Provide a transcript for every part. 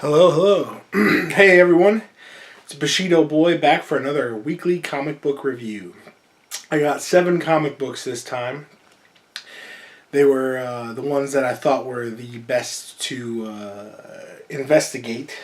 Hello, hello. Hey everyone, it's Bushido Boy back for another weekly comic book review. I got 7 comic books this time. They were the ones that I thought were the best to investigate.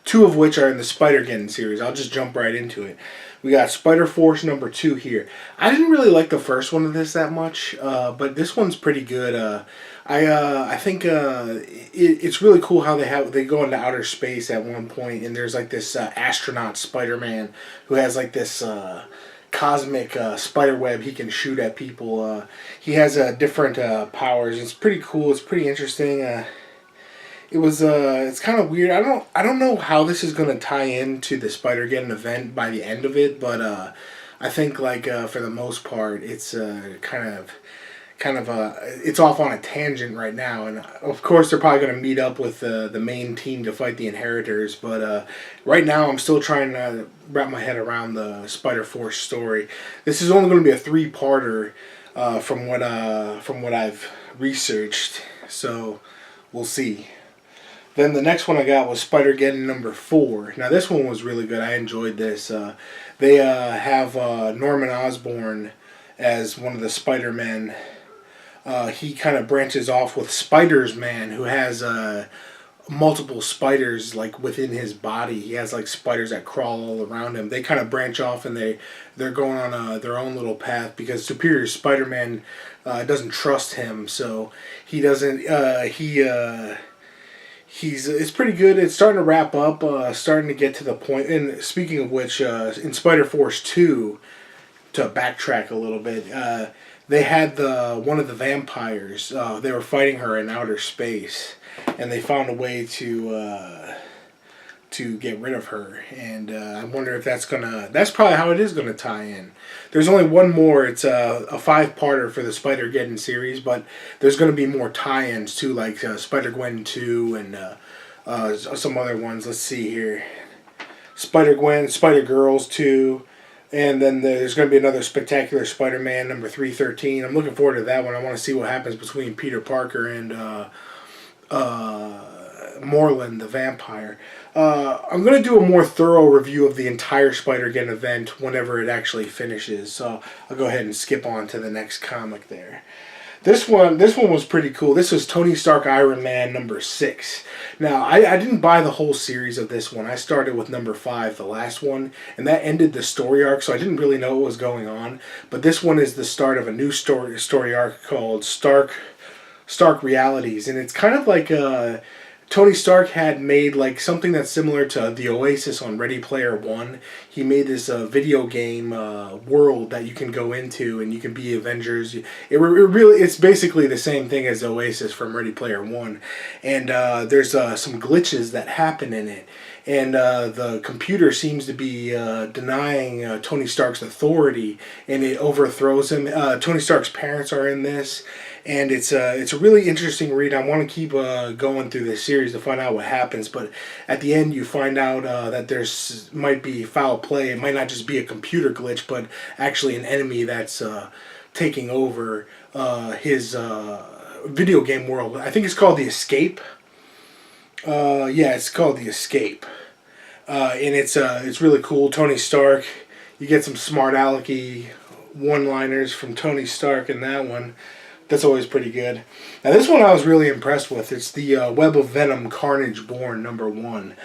2 of which are in the Spidder-Geddon series. I'll just jump right into it. We got Spider-Force number 2 here. I didn't really like the first one of this that much, but this one's pretty good. I think it's really cool how they go into outer space at one point, and there's like this astronaut Spider-Man who has like this cosmic spider web he can shoot at people. He has different powers. It's pretty cool. It's pretty interesting. It's kind of weird. I don't know how this is going to tie into the Spider-Geddon event by the end of it, but I think like for the most part, it's it's off on a tangent right now, and of course they're probably going to meet up with the main team to fight the Inheritors. But right now, I'm still trying to wrap my head around the Spider-Force story. This is only going to be a 3-parter from what I've researched, so we'll see. Then the next one I got was Spider-Geddon number 4. Now this one was really good. I enjoyed this. They have Norman Osborn as one of the Spider-Men. He kind of branches off with Spider's Man, who has multiple spiders like within his body. He has like spiders that crawl all around him. They kind of branch off and they're going on their own little path because Superior Spider-Man doesn't trust him, so he doesn't. It's pretty good. It's starting to wrap up. Starting to get to the point. And speaking of which, in Spider-Force 2, to backtrack a little bit, they had one of the vampires. They were fighting her in outer space, and they found a way to get rid of her. And I wonder if that's probably how it is gonna tie in. There's only one more. It's a 5-parter for the Spider-Geddon series, but there's gonna be more tie-ins too, like Spider-Gwen 2 and some other ones. Let's see here. Spider-Gwen, Spider-Girls 2. And then there's going to be another Spectacular Spider-Man number 313. I'm looking forward to that one. I want to see what happens between Peter Parker and Morlun, the vampire. I'm going to do a more thorough review of the entire Spider-Geddon event whenever it actually finishes. So I'll go ahead and skip on to the next comic there. This one was pretty cool. This was Tony Stark Iron Man number 6. Now, I didn't buy the whole series of this one. I started with number 5, the last one, and that ended the story arc, so I didn't really know what was going on. But this one is the start of a new story arc called Stark Realities, and it's kind of like Tony Stark had made like something that's similar to the Oasis on Ready Player One. He made this video game world that you can go into and you can be Avengers. It's basically the same thing as Oasis from Ready Player One, and there's some glitches that happen in it. And the computer seems to be denying Tony Stark's authority, and it overthrows him. Tony Stark's parents are in this, and it's a really interesting read. I want to keep going through this series to find out what happens, but at the end you find out that there's might be foul play. It might not just be a computer glitch, but actually an enemy that's taking over his video game world. I think it's called The Escape. Yeah, it's called The Escape. And it's really cool. Tony Stark, you get some smart alecky one-liners from Tony Stark in that one. That's always pretty good. Now this one I was really impressed with. It's the Web of Venom Carnage Born number 1.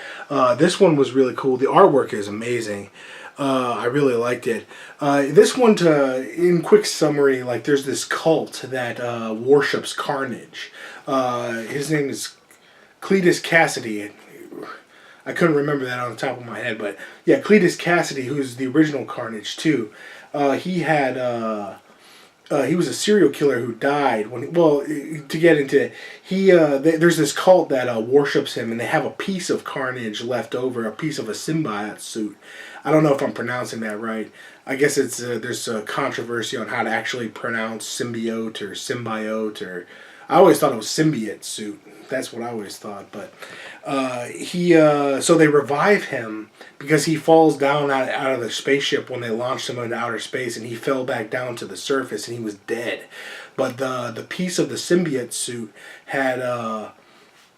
This one was really cool. The artwork is amazing. I really liked it. This one, in quick summary, like there's this cult that worships Carnage. His name is Cletus Cassidy. I couldn't remember that on the top of my head, but yeah, Cletus Cassidy, who's the original Carnage too. He was a serial killer who died to get into it, there's this cult that worships him, and they have a piece of Carnage left over, a piece of a symbiote suit. I don't know if I'm pronouncing that right. I guess there's a controversy on how to actually pronounce symbiote or symbiote, or I always thought it was symbiote suit. That's what I always thought. But so they revive him because he falls down out of the spaceship when they launched him into outer space, and he fell back down to the surface and he was dead. But the piece of the symbiote suit had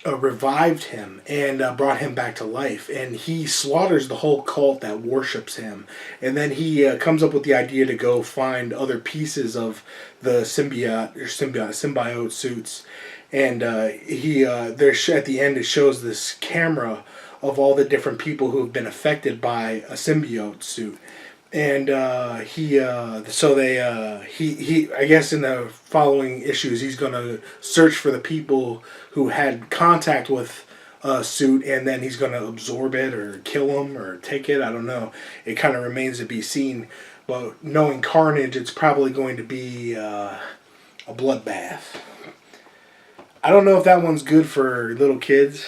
revived him and brought him back to life, and he slaughters the whole cult that worships him, and then he comes up with the idea to go find other pieces of the symbiote suits, and there's at the end it shows this camera of all the different people who have been affected by a symbiote suit. And he I guess in the following issues he's gonna search for the people who had contact with a suit, and then he's gonna absorb it or kill them or take it. I don't know. It kind of remains to be seen. But knowing Carnage, it's probably going to be a bloodbath. I don't know if that one's good for little kids.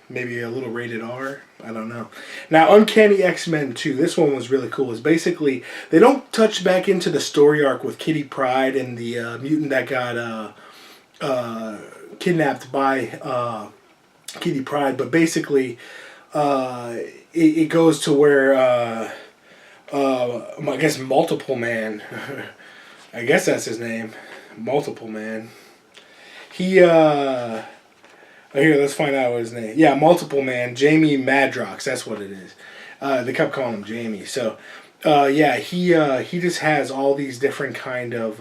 Maybe a little rated R. I don't know. Now, Uncanny X-Men 2. This one was really cool. It's basically, they don't touch back into the story arc with Kitty Pryde and the mutant that got kidnapped by Kitty Pryde. But basically, it goes to where, I guess, Multiple Man. I guess that's his name. Multiple Man. Here, let's find out what his name. Yeah, Multiple Man, Jamie Madrox. That's what it is. They kept calling him Jamie. So, he just has all these different kind of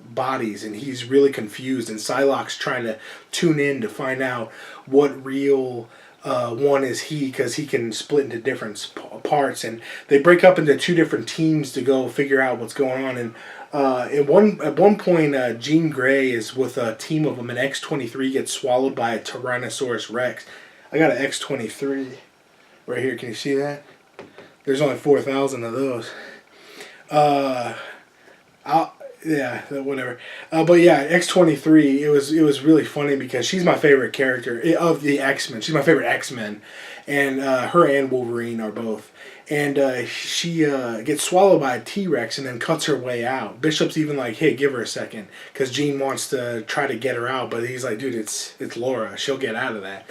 bodies, and he's really confused. And Psylocke's trying to tune in to find out what real one is he, because he can split into different parts. And they break up into two different teams to go figure out what's going on. And at one point, Jean Grey is with a team of them, and X-23 gets swallowed by a Tyrannosaurus Rex. I got an X-23 right here. Can you see that? There's only 4,000 of those. Yeah, whatever. But yeah, X-23. It was really funny because she's my favorite character of the X-Men. She's my favorite X-Men, and her and Wolverine are both. And she gets swallowed by a T-Rex and then cuts her way out. Bishop's even like, hey, give her a second, because Jean wants to try to get her out, but he's like, dude, it's Laura. She'll get out of that.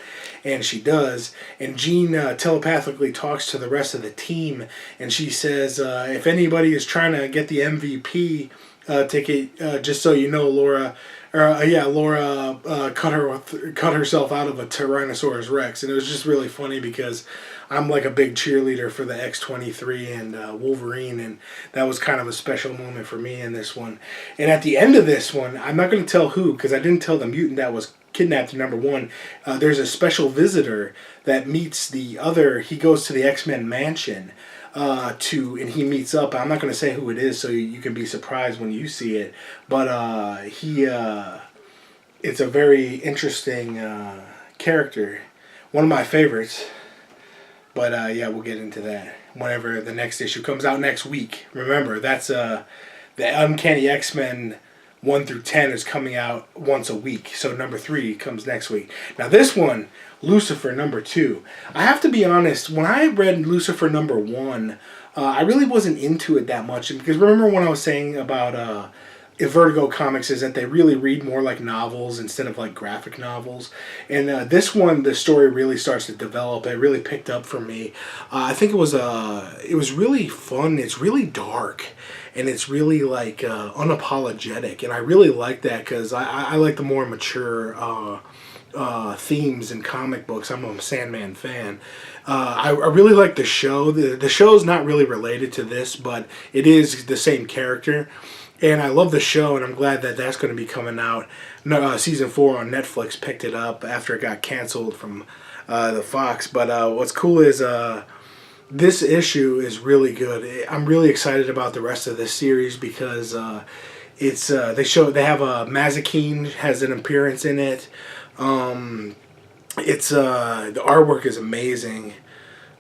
And she does. And Jean telepathically talks to the rest of the team, and she says, if anybody is trying to get the MVP ticket, just so you know, Laura cut herself out of a Tyrannosaurus Rex. And it was just really funny because I'm like a big cheerleader for the X-23 and Wolverine, and that was kind of a special moment for me in this one. And at the end of this one, I'm not going to tell who, because I didn't tell the mutant that was kidnapped in #1. There's a special visitor that meets the other. He goes to the X-Men mansion and he meets up. I'm not going to say who it is, so you can be surprised when you see it. But it's a very interesting character, one of my favorites. But yeah, we'll get into that whenever the next issue comes out next week. Remember, that's the Uncanny X-Men 1 through 10 is coming out once a week. So #3 comes next week. Now this one, Lucifer #2. I have to be honest, when I read Lucifer #1, I really wasn't into it that much. Because remember when I was saying about Vertigo Comics is that they really read more like novels instead of like graphic novels. And this one, the story really starts to develop. It really picked up for me. I think it was really fun. It's really dark. And it's really like unapologetic. And I really like that because I like the more mature themes in comic books. I'm a Sandman fan. I really like the show. The show's not really related to this, but it is the same character. And I love the show, and I'm glad that that's going to be coming out. Season 4 on Netflix picked it up after it got canceled from the Fox. But what's cool is this issue is really good. I'm really excited about the rest of this series because they have Mazikeen has an appearance in it. The artwork is amazing.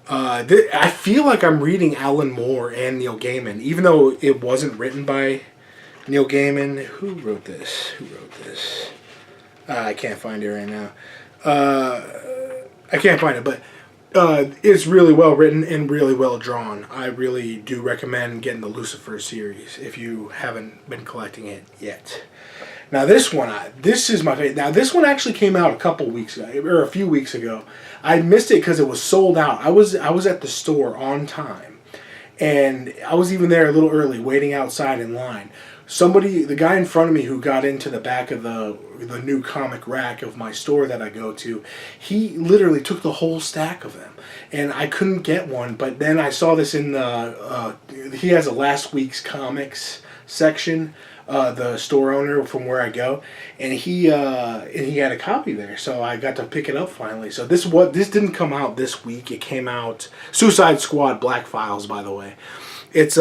I feel like I'm reading Alan Moore and Neil Gaiman, even though it wasn't written by Neil Gaiman. Who wrote this? I can't find it right now. I can't find it, but it's really well written and really well drawn. I really do recommend getting the Lucifer series if you haven't been collecting it yet. Now this one, this is my favorite. Now this one actually came out a few weeks ago. I missed it because it was sold out. I was at the store on time, and I was even there a little early, waiting outside in line. somebody, the guy in front of me who got into the back of the new comic rack of my store that I go to, he literally took the whole stack of them, and I couldn't get one. But then I saw this in the he has a last week's comics section, the store owner from where I go, and he had a copy there, so I got to pick it up finally. So this didn't come out this week. It came out, Suicide Squad Black Files, by the way. It's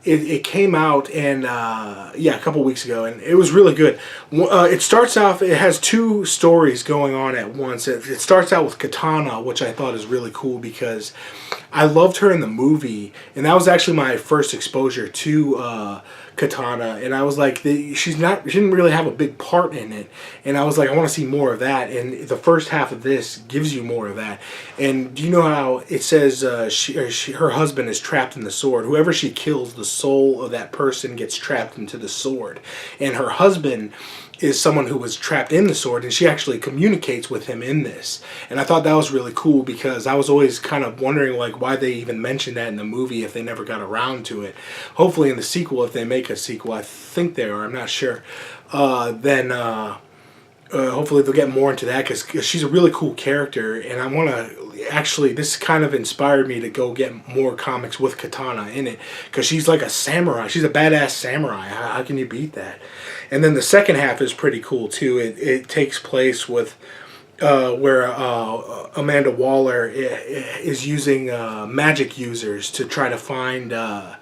it came out, and yeah, a couple weeks ago, and it was really good. It starts off, it has two stories going on at once. It starts out with Katana, which I thought is really cool because I loved her in the movie, and that was actually my first exposure to Katana, and I was like, she didn't really have a big part in it, and I was like, I want to see more of that, and the first half of this gives you more of that. And do you know how it says her husband is trapped in the sword? Whoever she kills, the soul of that person gets trapped into the sword, and her husband is someone who was trapped in the sword, and she actually communicates with him in this. And I thought that was really cool because I was always kind of wondering like why they even mentioned that in the movie if they never got around to it. Hopefully in the sequel, if they make a sequel, I think they are, I'm not sure, then hopefully they'll get more into that because she's a really cool character, and I want to actually, this kind of inspired me to go get more comics with Katana in it because she's like a samurai. She's a badass samurai. How can you beat that? And then the second half is pretty cool too. It takes place with where Amanda Waller is using magic users to try to find the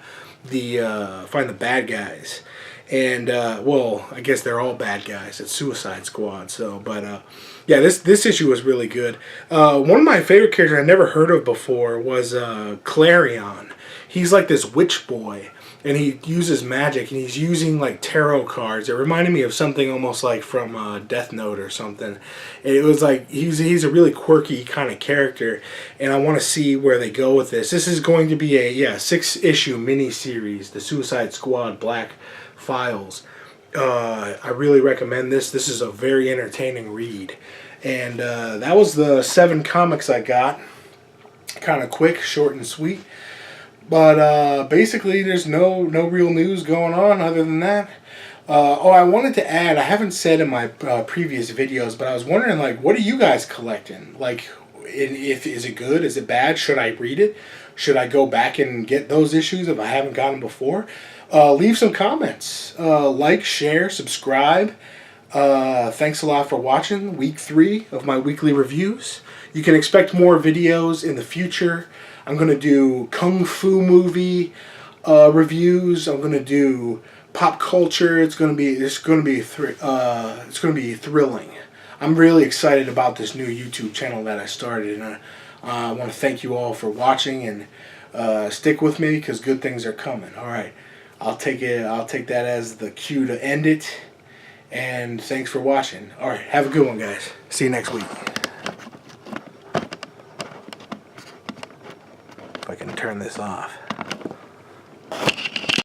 bad guys. And well, I guess they're all bad guys. It's Suicide Squad. So, but yeah, this issue was really good. One of my favorite characters I never heard of before was Clarion. He's like this witch boy, and he uses magic, and he's using like tarot cards. It reminded me of something almost like from Death Note or something. It was like he's a really quirky kind of character, and I want to see where they go with this. This is going to be a 6-issue mini-series, the Suicide Squad Black Files. I really recommend this. This is a very entertaining read. And that was the 7 comics I got. Kind of quick, short and sweet. But basically there's no real news going on other than that. I wanted to add, I haven't said in my previous videos, but I was wondering, like, what are you guys collecting? Like, is it good? Is it bad? Should I read it? Should I go back and get those issues if I haven't gotten them before? Leave some comments. Like, share, subscribe. Thanks a lot for watching week 3 of my weekly reviews. You can expect more videos in the future. I'm going to do Kung Fu movie reviews. I'm going to do pop culture. It's going to be thrilling. I'm really excited about this new YouTube channel that I started, and I want to thank you all for watching, and stick with me because good things are coming. All right. I'll take that as the cue to end it, and thanks for watching. All right, have a good one, guys. See you next week. If I can turn this off.